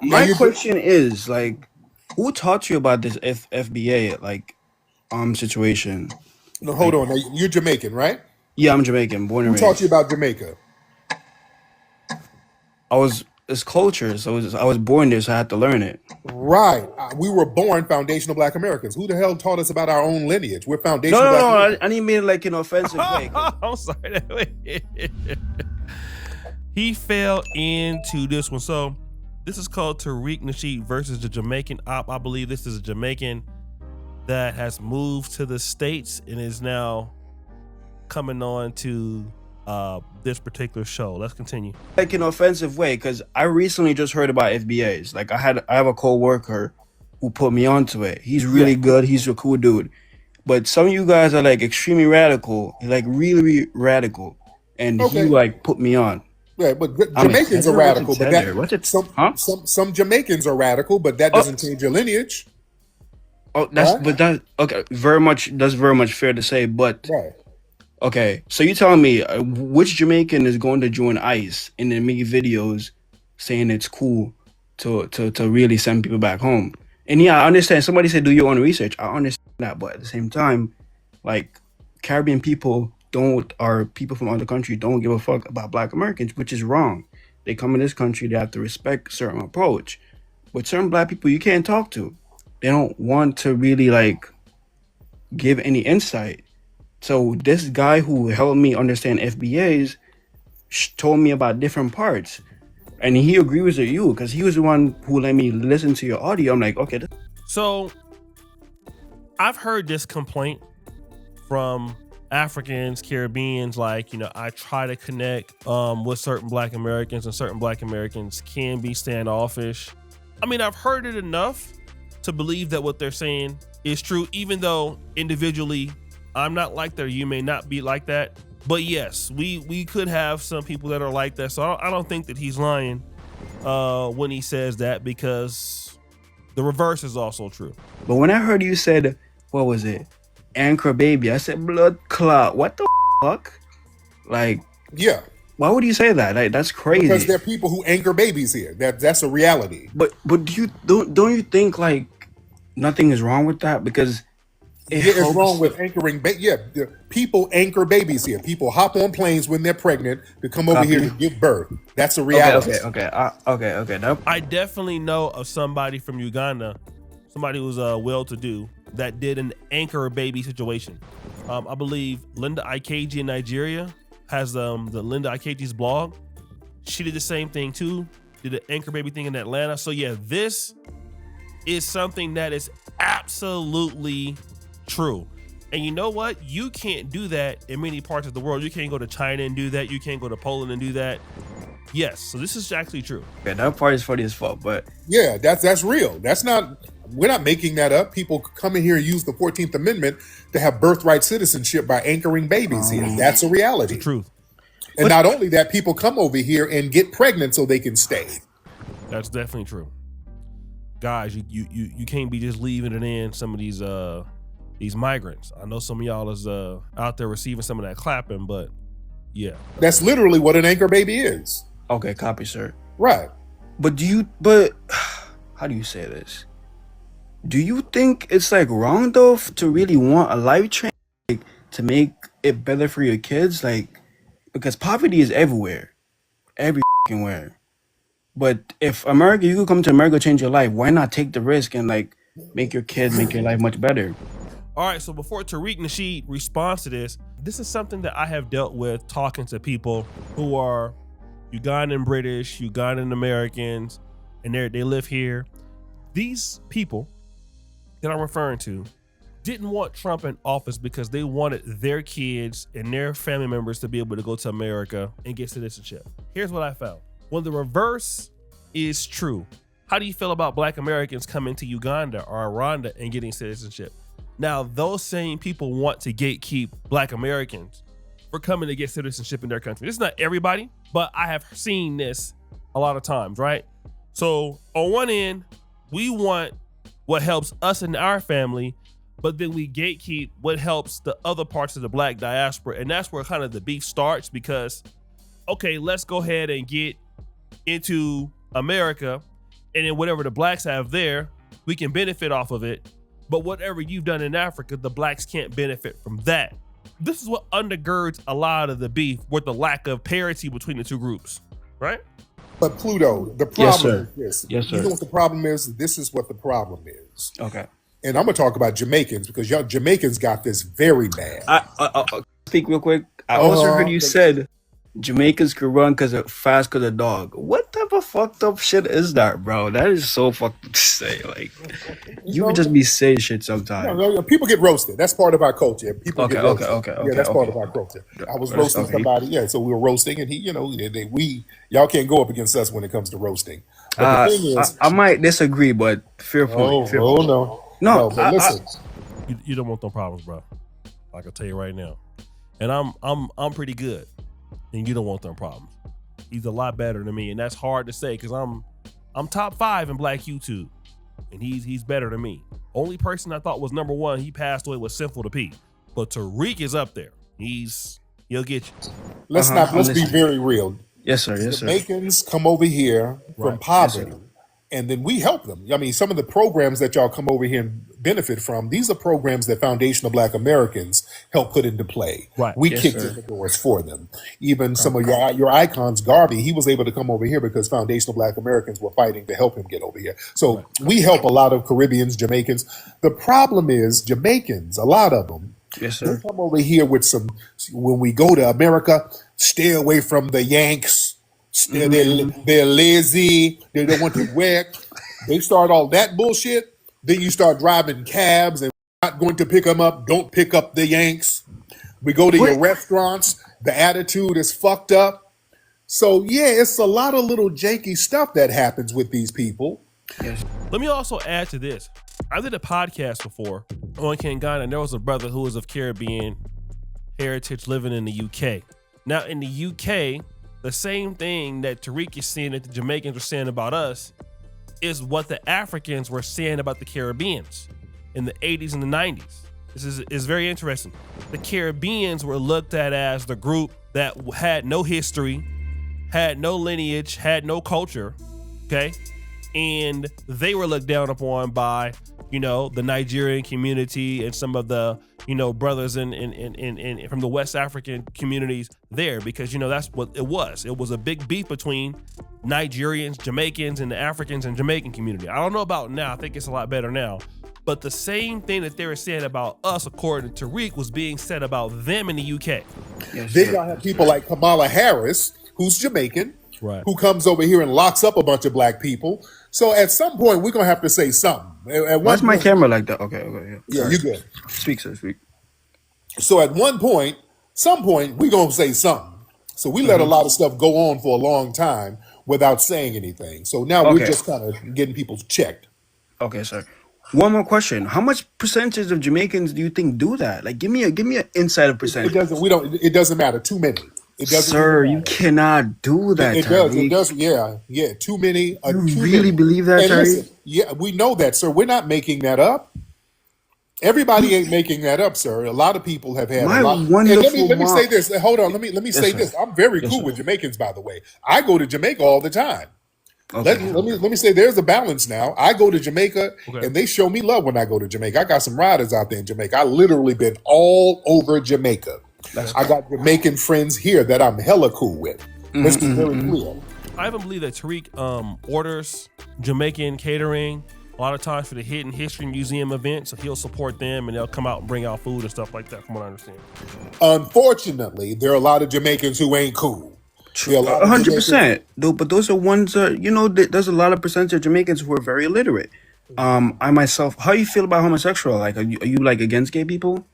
my question is like, who taught you about this FBA situation? No, hold on. Now, you're Jamaican, right? Yeah, I'm Jamaican, born and Who taught you raised. about Jamaica? It's culture, so I was born there, so I had to learn it. Right. We were born foundational Black Americans. Who the hell taught us about our own lineage? We're No, foundational no, Black no. Americans. I didn't mean it like in an offensive way. I'm sorry. He fell into this one. So this is called Tariq Nasheed versus the Jamaican op. I believe this is a Jamaican that has moved to the States and is now coming on to this particular show. Let's continue. Like in an offensive way, because I recently just heard about FBAs. Like I have a co-worker who put me onto it. He's really good. He's a cool dude. But some of you guys are like extremely radical, like really radical, and he like put me on. Yeah, but Jamaicans are radical, but some Jamaicans are radical, but that doesn't change your lineage. Oh, okay. That's very much fair to say, but okay. So you telling me which Jamaican is going to join ICE and then make videos saying it's cool to really send people back home? And yeah, I understand. Somebody said do your own research. I understand that, but at the same time, like Caribbean people or people from other countries don't give a fuck about Black Americans, which is wrong. They come in this country, they have to respect a certain approach. But certain Black people you can't talk to. They don't want to really like give any insight. So this guy who helped me understand FBAs told me about different parts. And he agrees with you because he was the one who let me listen to your audio. I'm like, okay. So I've heard this complaint from Africans, Caribbeans, like, I try to connect with certain Black Americans, and certain Black Americans can be standoffish. I mean, I've heard it enough to believe that what they're saying is true, even though individually I'm not like that, or you may not be like that. But yes, we could have some people that are like that. So I don't think that he's lying when he says that, because the reverse is also true. But when I heard you said, what was it? Anchor baby, I said blood clot. What the fuck? Like, yeah. Why would you say that? Like, that's crazy. Because there are people who anchor babies here. That's a reality. But don't you think like nothing is wrong with that? Because it's wrong with anchoring. People anchor babies here. People hop on planes when they're pregnant to come over here to give birth. That's a reality. Okay. I definitely know of somebody from Uganda, somebody who's well-to-do, that did an anchor baby situation. I believe Linda Ikeji in Nigeria has the Linda Ikeji's blog. She did the same thing too. Did an anchor baby thing in Atlanta. So yeah, this is something that is absolutely true. And you know what? You can't do that in many parts of the world. You can't go to China and do that. You can't go to Poland and do that. Yes, so this is actually true. Yeah, that part is funny as fuck, but yeah, that's real. We're not making that up. People come in here and use the 14th Amendment to have birthright citizenship by anchoring babies here. That's a reality. It's the truth. And not only that, people come over here and get pregnant so they can stay. That's definitely true. Guys, you can't be just leaving it in some of these migrants. I know some of y'all is out there receiving some of that clapping, but yeah. That's literally what an anchor baby is. Okay, copy, sir. Right. But how do you say this? Do you think it's like wrong though to really want a life change, like, to make it better for your kids? Like, because poverty is everywhere. Everywhere. But if you could come to America, change your life, why not take the risk and like make your life much better? All right, so before Tariq Nasheed responds to this is something that I have dealt with talking to people who are Ugandan British, Ugandan Americans, and they live here. These people that I'm referring to didn't want Trump in office because they wanted their kids and their family members to be able to go to America and get citizenship. Here's what I found. When the reverse is true, how do you feel about Black Americans coming to Uganda or Rwanda and getting citizenship? Now, those same people want to gatekeep Black Americans for coming to get citizenship in their country. This is not everybody, but I have seen this a lot of times, right? So on one end, we want what helps us and our family, but then we gatekeep what helps the other parts of the Black diaspora. And that's where kind of the beef starts, because, okay, let's go ahead and get into America. and then whatever the blacks have there, we can benefit off of it. But whatever you've done in Africa, the blacks can't benefit from that. This is what undergirds a lot of the beef with the lack of parity between the two groups, right? But Pluto, the problem is this. Yes, sir. You know what the problem is? This is what the problem is. Okay. And I'm going to talk about Jamaicans because y'all Jamaicans got this very bad. I speak real quick. I also heard you said Jamaicans could run fast because of dog. What type of fucked up shit is that, bro? That is so fucked up to say. Like, you would just be saying shit sometimes. People get roasted. That's part of our culture. People get roasted. Okay. That's part of our culture. I was roasting somebody. Yeah, so we were roasting, and y'all can't go up against us when it comes to roasting. But the thing is, I might disagree, but fair point. No, but listen. You don't want no problems, bro. I can tell you right now. And I'm pretty good. And you don't want them problems. He's a lot better than me, and that's hard to say because I'm top 5 in Black YouTube, and he's better than me. Only person I thought was number 1, he passed away, was Sinful to Pete. But Tariq is up there. He'll get you. Let's be very real. Yes, sir. Jamaicans come over here from poverty, and then we help them. I mean, some of the programs that y'all come over here and benefit from, these are programs that foundational Black Americans help put into play. Right. We kicked in the doors for them. Even some of your icons, Garvey, he was able to come over here because foundational Black Americans were fighting to help him get over here. So we help a lot of Caribbeans, Jamaicans. The problem is Jamaicans, a lot of them, they come over here with when we go to America, stay away from the Yanks. They're lazy. They don't want to work. They start all that bullshit. Then you start driving cabs and not going to pick them up. Don't pick up the Yanks. We go to your restaurants. The attitude is fucked up. So yeah, it's a lot of little janky stuff that happens with these people. Yes. Let me also add to this. I did a podcast before on Kangana, and there was a brother who was of Caribbean heritage living in the UK. Now in the UK, the same thing that Tariq is saying that the Jamaicans were saying about us is what the Africans were saying about the Caribbeans in the 80s and the 90s. This is very interesting. The Caribbeans were looked at as the group that had no history, had no lineage, had no culture, okay? And they were looked down upon by, the Nigerian community and some of the, brothers in from the West African communities there, because, that's what it was. It was a big beef between Nigerians, Jamaicans, and the Africans and Jamaican community. I don't know about now. I think it's a lot better now. But the same thing that they were saying about us, according to Tariq, was being said about them in the UK. Then y'all have people like Kamala Harris, who's Jamaican, who comes over here and locks up a bunch of Black people. So at some point, we're going to have to say something. Why's my camera like that? Okay, yeah. You good. Speak, sir, speak. So at some point, we're going to say something. So we let a lot of stuff go on for a long time without saying anything. So now we're just kind of getting people checked. Okay, sir. One more question. How much percentage of Jamaicans do you think do that? Like, give me an insider percentage. It doesn't matter. Too many. Sir, you cannot do that. It does. Yeah. Too many. You really believe that, Tariq? Yeah, we know that, sir. We're not making that up. Everybody ain't making that up, sir. A lot of people have had a lot. Let me say this. Hold on. Let me say this. I'm very cool with Jamaicans, by the way. I go to Jamaica all the time. Okay. Let me say there's a balance now. I go to Jamaica and they show me love when I go to Jamaica. I got some riders out there in Jamaica. I literally been all over Jamaica. I got Jamaican friends here that I'm hella cool with. Let's be very clear. I even believe that Tariq orders Jamaican catering a lot of times for the Hidden History Museum events. So he'll support them and they'll come out and bring out food and stuff like that, from what I understand. Unfortunately, there are a lot of Jamaicans who ain't cool. 100%. But those are ones, there's a lot of percentage of Jamaicans who are very illiterate. I myself, how you feel about homosexual? Like, are you like against gay people?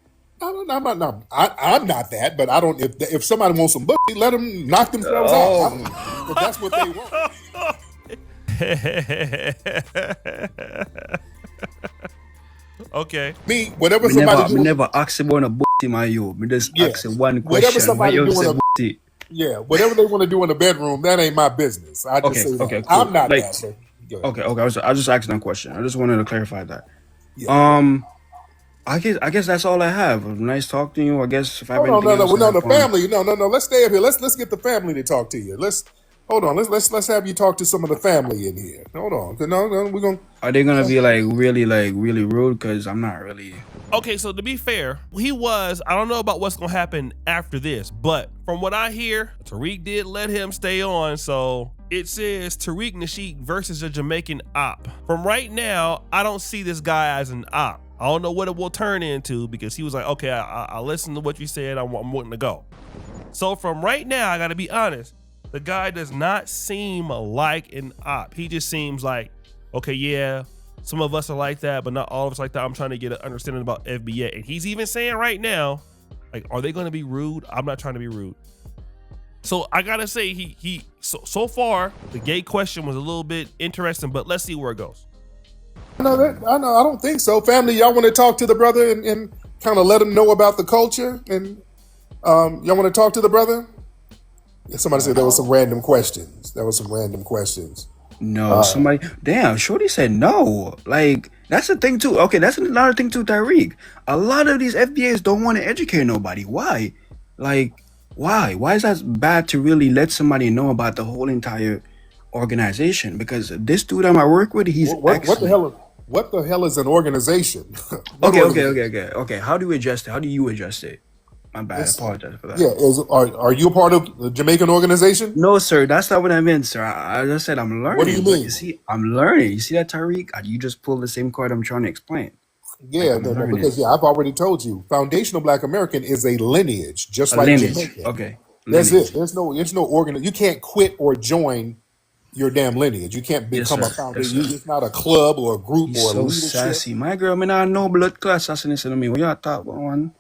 I'm not that, but I don't. If somebody wants some pussy, let them knock themselves out. If that's what they want. Okay. Me, whatever somebody do. Never ask about a booty, my yo. Me just ask one question. Whatever somebody doing whatever they want to do in the bedroom, that ain't my business. I just say that. Cool. I'm not that. Okay. I was just asking a question. I just wanted to clarify that. Yeah. I guess that's all I have. Nice talking to you. I guess if I have anything else, the family. No. Let's stay up here. Let's get the family to talk to you. Hold on. Let's have you talk to some of the family in here. Hold on. No, we're gonna. Are they gonna be like really rude? Because I'm not really. Okay, so to be fair, he was. I don't know about what's gonna happen after this, but from what I hear, Tariq did let him stay on. So it says Tariq Nasheed versus a Jamaican op. From right now, I don't see this guy as an op. I don't know what it will turn into because he was like, okay, I listened to what you said. I'm wanting to go. So from right now, I gotta be honest. The guy does not seem like an op. He just seems like, okay, yeah, some of us are like that, but not all of us like that. I'm trying to get an understanding about FBA. And he's even saying right now, like, are they going to be rude? I'm not trying to be rude. So I got to say, so far, the gay question was a little bit interesting, but let's see where it goes. I know. I don't think so. Family, y'all want to talk to the brother and kind of let him know about the culture? And y'all want to talk to the brother? Somebody said there was some random questions. No, somebody. Damn, Shorty said no. Like, that's the thing too. Okay, that's another thing too, Tariq. A lot of these FBAs don't want to educate nobody. Why? Like, why? Why is that bad to really let somebody know about the whole entire organization? Because this dude I work with, he's excellent. What the hell is an organization? Okay. How do you adjust it? How do you adjust it? My bad. I apologize for that. Yeah, are you a part of the Jamaican organization? No, sir. That's not what I meant, sir. I just said I'm learning. What do you mean? You see, I'm learning. You see that, Tariq? You just pulled the same card I'm trying to explain. Yeah, because I've already told you, foundational Black American is a lineage, just like Jamaican. Okay, that's it. There's no organ. You can't quit or join your damn lineage. You can't become a foundation. It's not a club or a group or a leadership. Sassy, my girl. Me not no blood class assassination. I mean, what you talk about one?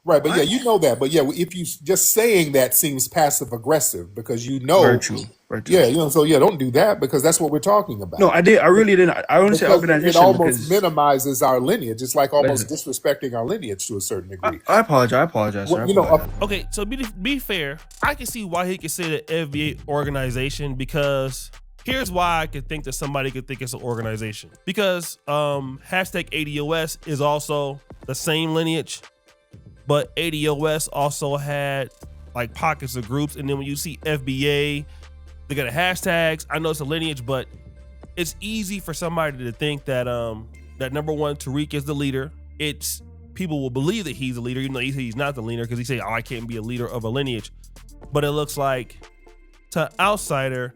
Right, but yeah, you know that. But yeah, if you just saying that seems passive aggressive because you know. Virtue. Yeah, so don't do that because that's what we're talking about. No, I really didn't. I only say organization. It almost minimizes our lineage. It's like almost disrespecting our lineage to a certain degree. I apologize. Well, okay, so be fair, I can see why he could say the FBA organization because here's why I could think that somebody could think it's an organization. Because hashtag ADOS is also the same lineage. But ADOS also had like pockets of groups. And then when you see FBA, they got hashtags. I know it's a lineage, but it's easy for somebody to think that that number one, Tariq is the leader. It's people will believe that he's the leader, even though he's not the leader, because he say, oh, I can't be a leader of a lineage. But it looks like to outsider,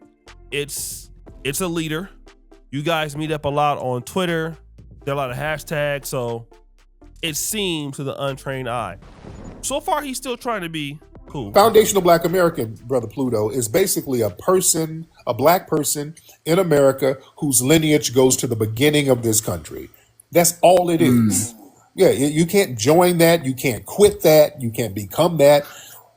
it's a leader. You guys meet up a lot on Twitter. There are a lot of hashtags, so it seems to the untrained eye. So far, he's still trying to be cool. Foundational Black American, Brother Pluto, is basically a Black person in America whose lineage goes to the beginning of this country. That's all it is. Yeah, you can't join that. You can't quit that. You can't become that.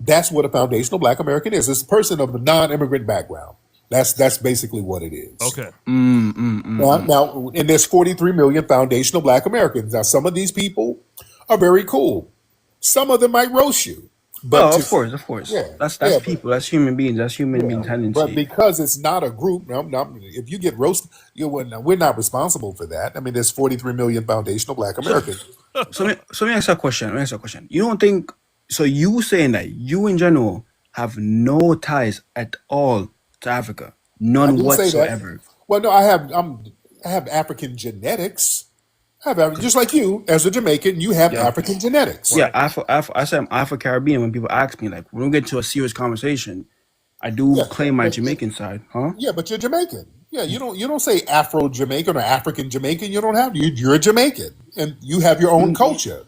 That's what a foundational Black American is. It's a person of a non-immigrant background. That's basically what it is. Okay. Now, and there's 43 million foundational Black Americans. Now, some of these people are very cool. Some of them might roast you. But of course. Yeah, that's people. That's human beings. That's human being tendency. But because it's not a group, if you get roasted, we're not responsible for that. I mean, there's 43 million foundational Black Americans. So let me ask you a question. You don't think so? You saying that you in general have no ties at all to Africa, none whatsoever. Well, no, I have African genetics. Just like you, as a Jamaican, you have African genetics. Yeah, I say I'm Afro-Caribbean. When people ask me, like, when we get to a serious conversation, I do claim my Jamaican side, huh? Yeah, but you're Jamaican. Yeah, you don't say Afro-Jamaican or African Jamaican. You don't have you're a Jamaican, and you have your own culture.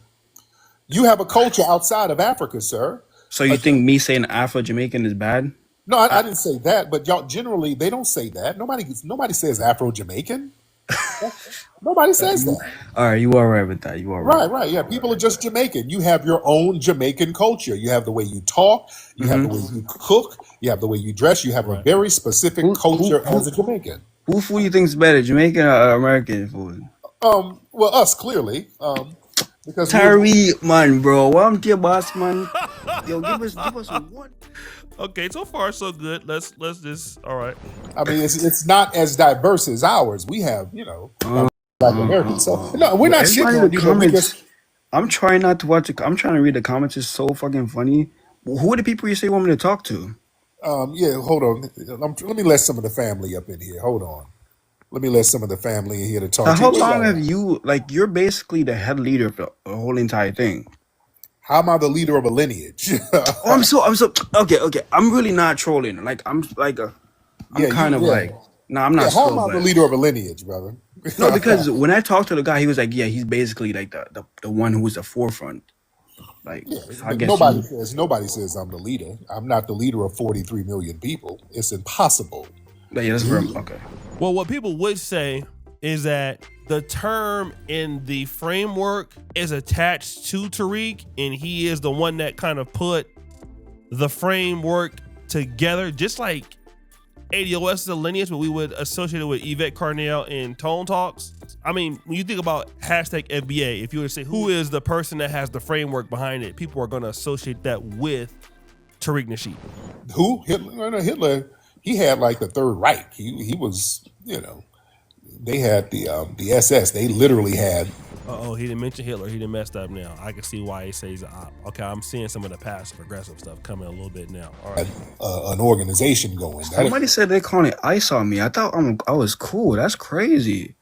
You have a culture outside of Africa, sir. So you think me saying Afro-Jamaican is bad? No, I didn't say that, but y'all generally they don't say that. Nobody says Afro-Jamaican. Nobody says that. All right, you are right with that. You are right. Right. Yeah, people are just Jamaican. You have your own Jamaican culture. You have the way you talk. You have the way you cook. You have the way you dress. You have a very specific culture as a Jamaican. Who food do you think is better, Jamaican or American food? Well, us clearly. Because Tariq, man, bro. Welcome to your boss, man. Yo, give us one. Okay, so far so good. Let's just all right. I mean, it's not as diverse as ours. We have, Black Americans. So no, we're not shitting on you. Comments, I'm trying not to watch it. I'm trying to read the comments. It's so fucking funny. Who are the people you say you want me to talk to? Yeah, hold on. Let me let some of the family up in here. Hold on. Let me let some of the family in here to Now, talk to you. how What long y'all have want? you like? You're basically the head leader of the whole entire thing. How am I the leader of a lineage? Oh, I'm so okay. I'm really not trolling. Like, I'm Yeah, kind of like, no, I'm yeah. not How am slow, I the but leader of a lineage, brother? no, because when I talked to the guy, he was like, yeah, he's basically like the one who was the forefront. Like, Yeah, so I but guess you. nobody says I'm the leader. I'm not the leader of 43 million people. It's impossible. But yeah, that's very okay. Well, what people would say is that the term in the framework is attached to Tariq, and he is the one that kind of put the framework together, just like ADOS is a lineage, but we would associate it with Yvette Carnell in Tone Talks. I mean, when you think about hashtag FBA, if you were to say who is the person that has the framework behind it, people are going to associate that with Tariq Nasheed. Who? Hitler? No, Hitler. He had like the Third Reich. He was, they had the SS. They literally had. He didn't mention Hitler. He didn't messed up now. I can see why he says he's an op. Okay, I'm seeing some of the passive aggressive stuff coming a little bit now. All right. An organization going. Somebody said they calling it ice on me. I thought I was cool. That's crazy.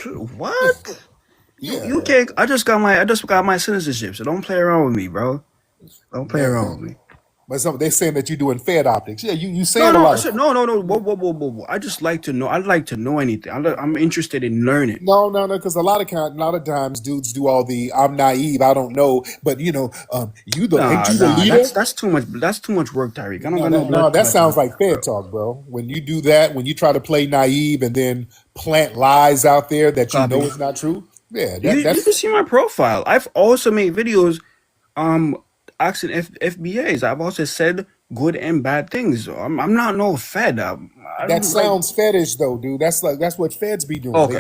What? You can't. I just got my citizenship. So don't play around with me, bro. Don't play around with me. But they're saying that you're doing Fed optics. Yeah, you saying a lot. No. Whoa. I just like to know. I'd like to know anything. I'm interested in learning. No, because a lot of times dudes do all the I'm naive, I don't know, but you the leader. That's too much. That's too much work, Tariq. I don't got no No, blood. that sounds like Fed talk, bro. When you do that, when you try to play naive and then plant lies out there that you know is not true. Yeah, you can see my profile. I've also made videos, asking FBAs. I've also said good and bad things. I'm not no Fed. That sounds fetish, though, dude. That's what Feds be doing. Okay.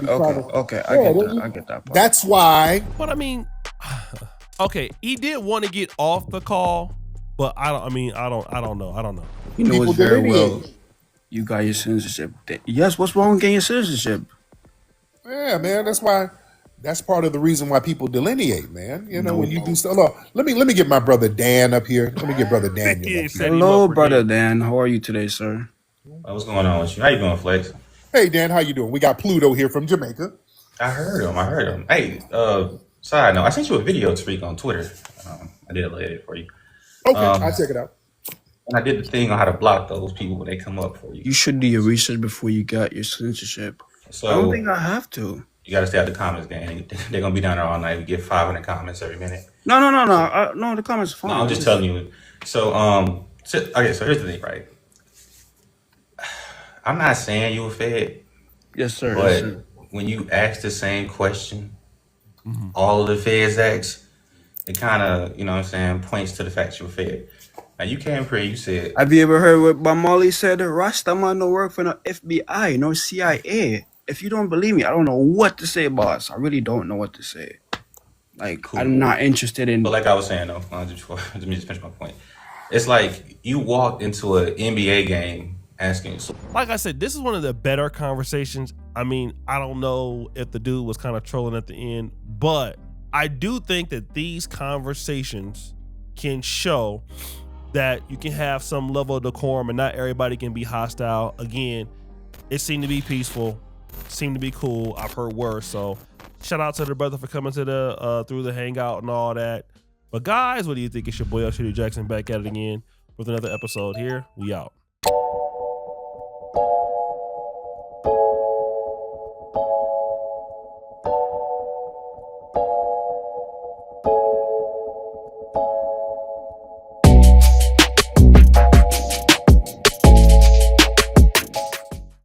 I get that part. That's why. But I mean, okay, he did want to get off the call, but I don't know. You know it's very well. You got your citizenship. Yes, what's wrong with getting your citizenship? Yeah, man. That's why. That's part of the reason why people delineate, man. When you do stuff. Look, let me get my brother Dan up here. Let me get brother Daniel up here. Hello, brother Dan. How are you today, sir? What's going on with you? How you doing, Flex? Hey, Dan. How you doing? We got Pluto here from Jamaica. I heard him. Hey, side note, I sent you a video, Tariq, on Twitter. I did it for you. Okay, I'll check it out. And I did the thing on how to block those people when they come up for you. You should do your research before you got your censorship. So I don't think I have to. You got to stay out the comments, gang. They're going to be down there all night. We get 500 comments every minute. No. No, the comments are fine. No, I'm just telling you. So, so here's the thing, right? I'm not saying you a Fed. Yes, sir. But when you ask the same question, all of the Feds ask, it kind of, points to the fact you're a Fed. Now, you came here, you said... Have you ever heard what Bob Marley said? Rastaman no work for no FBI, no CIA. If you don't believe me, I don't know what to say, boss. I really don't know what to say. Like, cool. I'm not interested in... But like I was saying, though, let me just finish my point. It's like you walked into an NBA game asking... Like I said, this is one of the better conversations. I mean, I don't know if the dude was kind of trolling at the end, but I do think that these conversations can show that you can have some level of decorum and not everybody can be hostile. Again, it seemed to be peaceful. Seemed to be cool. I've heard worse. So shout out to the brother for coming to the through the hangout and all that. But guys, what do you think? It's your boy Oshay Duke Jackson back at it again with another episode here. We out.